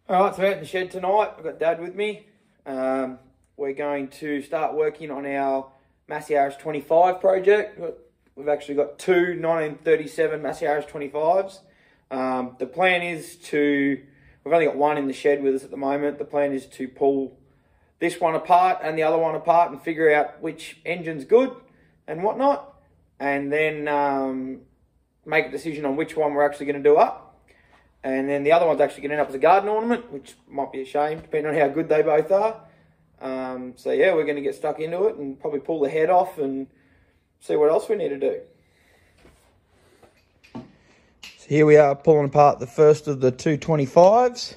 Alright, so out in the shed tonight, I've got Dad with me. We're going to start working on our Massey Harris 25 project. We've actually got two 1937 Massey Harris 25s. The plan is we've only got one in the shed with us at the moment. The plan is to pull this one apart and the other one apart and figure out which engine's good and whatnot. And then make a decision on which one we're actually going to do up. And then the other one's actually going to end up as a garden ornament, which might be a shame, depending on how good they both are. So yeah, we're going to get stuck into it and probably pull the head off and see what else we need to do. So here we are pulling apart the first of the two 25s.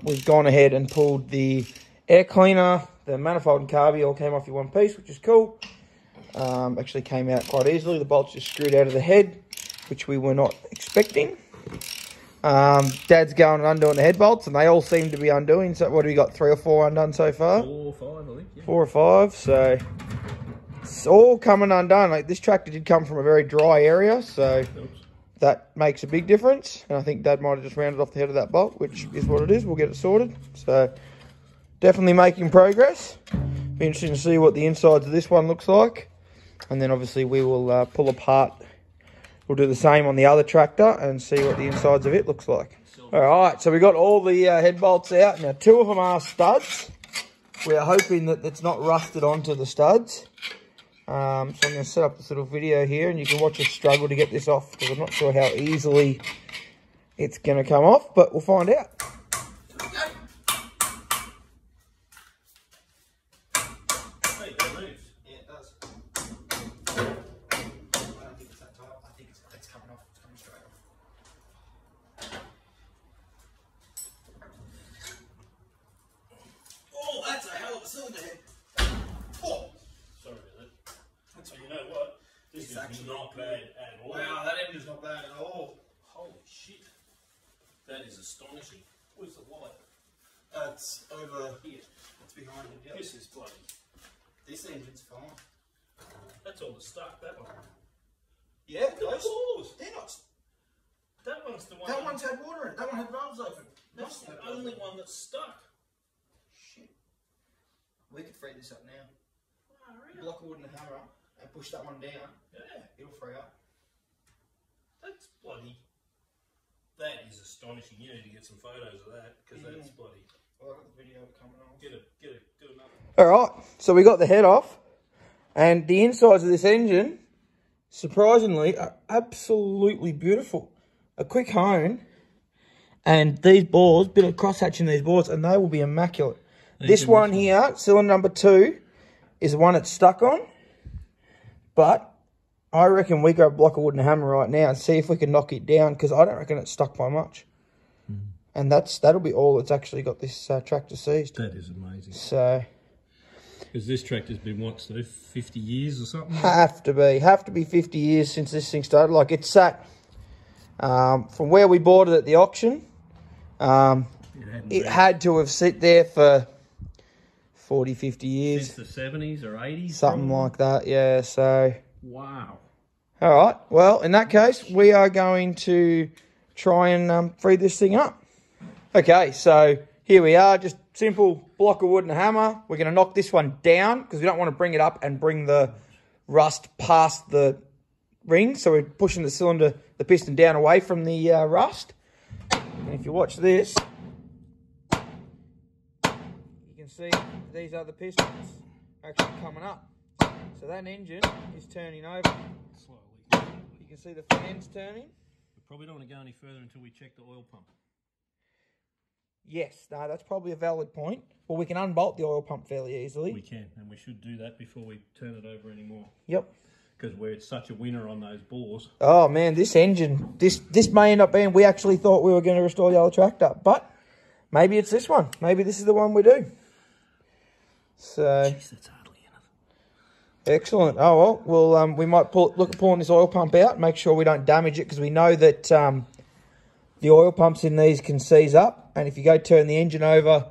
We've gone ahead and pulled the air cleaner, the manifold and carby all came off in one piece, which is cool. Actually came out quite easily. The bolts just screwed out of the head, which we were not expecting. Dad's going and undoing the head bolts, and they all seem to be undoing. So what have we got, 3 or 4 undone so far? 4 or 5, I think. Yeah. 4 or 5. So it's all coming undone. Like, this tractor did come from a very dry area, so that makes a big difference. And I think Dad might have just rounded off the head of that bolt, which is what it is. We'll get it sorted. So definitely making progress. Be interesting to see what the insides of this one looks like, and then obviously we will pull apart. We'll do the same on the other tractor and see what the insides of it looks like. All right, so we got all the head bolts out. Now, 2 of them are studs. We are hoping that it's not rusted onto the studs. So I'm going to set up this little video here, and you can watch us struggle to get this off, because I'm not sure how easily it's going to come off, but we'll find out. Not bad at all. Wow, that end is not bad at all. Holy shit. That is astonishing. Where's the wallet? It's over here. It's behind it. Yep. This is bloody. This engine's fine. That's all the stuck, that one. Yeah, those balls. They're not. That one's the one. That one's had water in it. That one had valves open. That's the only one that's stuck. Shit. We could free this up now. Oh, really? Block of wood and a hammer and push that one down. Yeah. It'll free up. That's bloody. That is astonishing. You need to get some photos of that, because that's bloody. Well, I've got the video coming on. Do another. Alright, so we got the head off, and the insides of this engine, surprisingly, are absolutely beautiful. A quick hone, and these bores, bit of cross-hatching these bores, and they will be immaculate. This one here, cylinder number 2, is the one it's stuck on, but I reckon we grab a block of wood and a hammer right now and see if we can knock it down, because I don't reckon it's stuck by much. And that'll be all that's actually got this tractor seized. That is amazing. So, because this tractor's been what, so 50 years or something? Have to be 50 years since this thing started. Like, it's sat from where we bought it at the auction. It had to have sit there for 40, 50 years. Since the 70s or 80s? Something probably like that, yeah. So. Wow. All right. Well, in that case, we are going to try and free this thing up. Okay, so here we are. Just simple block of wood and a hammer. We're going to knock this one down, because we don't want to bring it up and bring the rust past the ring. So we're pushing the piston down away from the rust. And if you watch this, you can see these other pistons actually coming up. So that engine is turning over. Slowly. You can see the fans turning. We probably don't want to go any further until we check the oil pump. Yes, no, that's probably a valid point. Well, we can unbolt the oil pump fairly easily. We can, and we should do that before we turn it over anymore. Yep. Because we're such a winner on those bores. Oh man, this engine, this may end up being, we actually thought we were going to restore the other tractor, but maybe it's this one. Maybe this is the one we do. So. Jeez, that's hardly enough. Excellent. Oh well, we might look at pulling this oil pump out and make sure we don't damage it, because we know that the oil pumps in these can seize up, and if you go turn the engine over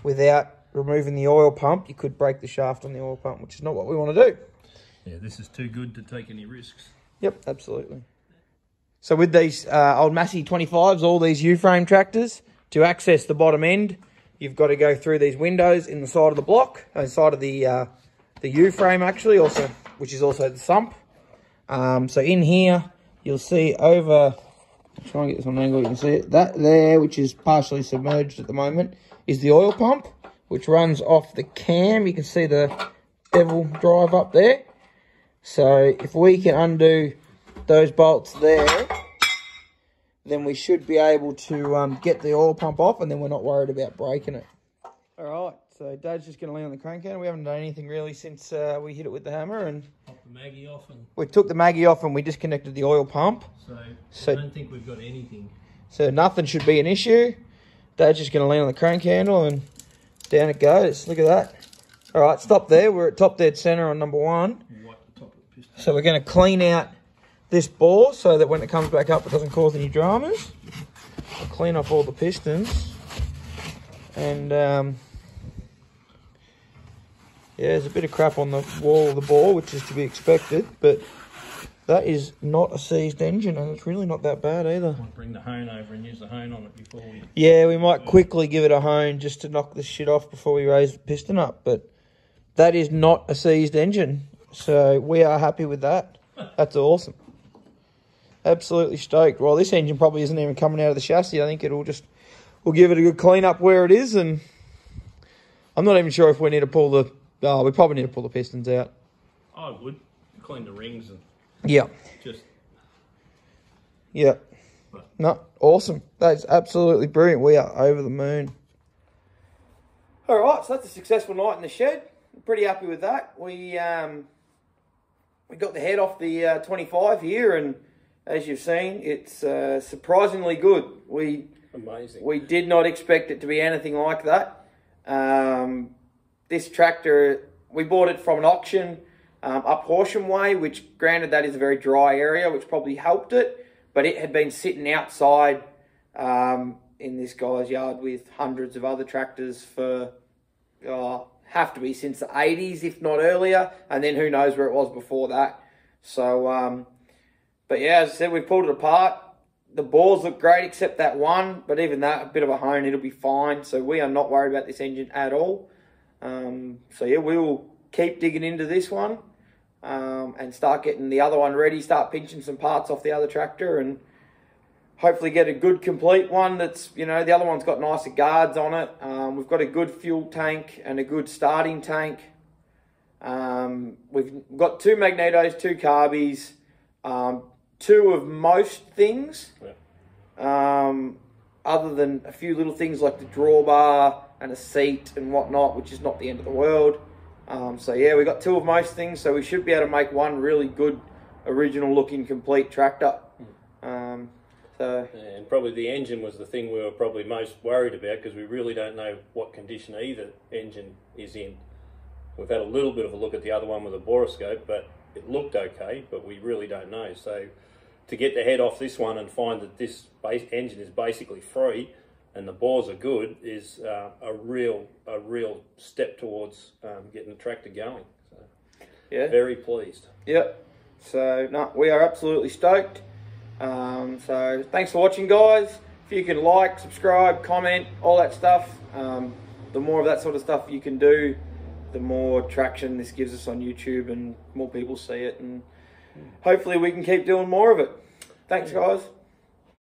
without removing the oil pump, you could break the shaft on the oil pump, which is not what we want to do. Yeah, this is too good to take any risks. Yep, absolutely. So with these old Massey 25s, all these U-frame tractors, To access the bottom end, you've got to go through these windows in the side of the block, side of the U-frame actually, also, which is also the sump. So in here, you'll see over, try and get this on an angle, you can see it, that there, which is partially submerged at the moment, is the oil pump, which runs off the cam. You can see the bevel drive up there. So if we can undo those bolts there, then we should be able to get the oil pump off, and then we're not worried about breaking it. All right, so Dad's just going to lean on the crank counter. We haven't done anything really since we hit it with the hammer, and Pop the Maggie off, and we took the Maggie off and we disconnected the oil pump. So I don't think we've got anything. So nothing should be an issue. Dad's just going to lean on the crank handle and down it goes. Look at that. All right, stop there. We're at top dead center on number 1. Wipe the top of the piston. So we're going to clean out this bore so that when it comes back up, it doesn't cause any dramas. I'll clean off all the pistons. And yeah, there's a bit of crap on the wall of the bore, which is to be expected, but that is not a seized engine, and it's really not that bad either. Might bring the hone over and use the hone on it before we... Yeah, we might quickly give it a hone just to knock this shit off before we raise the piston up, but that is not a seized engine, so we are happy with that. That's awesome. Absolutely stoked. Well, this engine probably isn't even coming out of the chassis. I think it'll just, we'll give it a good clean up where it is, and I'm not even sure if we need to pull the, oh, we probably need to pull the pistons out. I would. Clean the rings and... Yeah. Just... Yeah. No, awesome. That is absolutely brilliant. We are over the moon. All right, so that's a successful night in the shed. I'm pretty happy with that. We got the head off the 25 here, and as you've seen, it's surprisingly good. Amazing. We did not expect it to be anything like that. This tractor, we bought it from an auction up Horsham Way, which granted that is a very dry area, which probably helped it, but it had been sitting outside in this guy's yard with hundreds of other tractors for, have to be since the 80s, if not earlier, and then who knows where it was before that. So, but yeah, as I said, we pulled it apart. The bores look great except that one, but even that, a bit of a hone, it'll be fine. So we are not worried about this engine at all. So yeah, we will keep digging into this one and start getting the other one ready, start pinching some parts off the other tractor, and hopefully get a good complete one that's, you know, the other one's got nicer guards on it. We've got a good fuel tank and a good starting tank. We've got 2 magnetos, 2 carbies, 2 of most things, other than a few little things like the drawbar and a seat and whatnot, which is not the end of the world. So yeah, we got 2 of most things, so we should be able to make one really good, original looking, complete tractor. And probably the engine was the thing we were probably most worried about, because we really don't know what condition either engine is in. We've had a little bit of a look at the other one with a boroscope, but it looked okay, but we really don't know. So to get the head off this one and find that this engine is basically free and the bores are good is a real step towards getting the tractor going. So, yeah, very pleased. Yep. So no, we are absolutely stoked. So thanks for watching, guys. If you can like, subscribe, comment, all that stuff, the more of that sort of stuff you can do, the more traction this gives us on YouTube and more people see it, and hopefully we can keep doing more of it. Thanks, guys.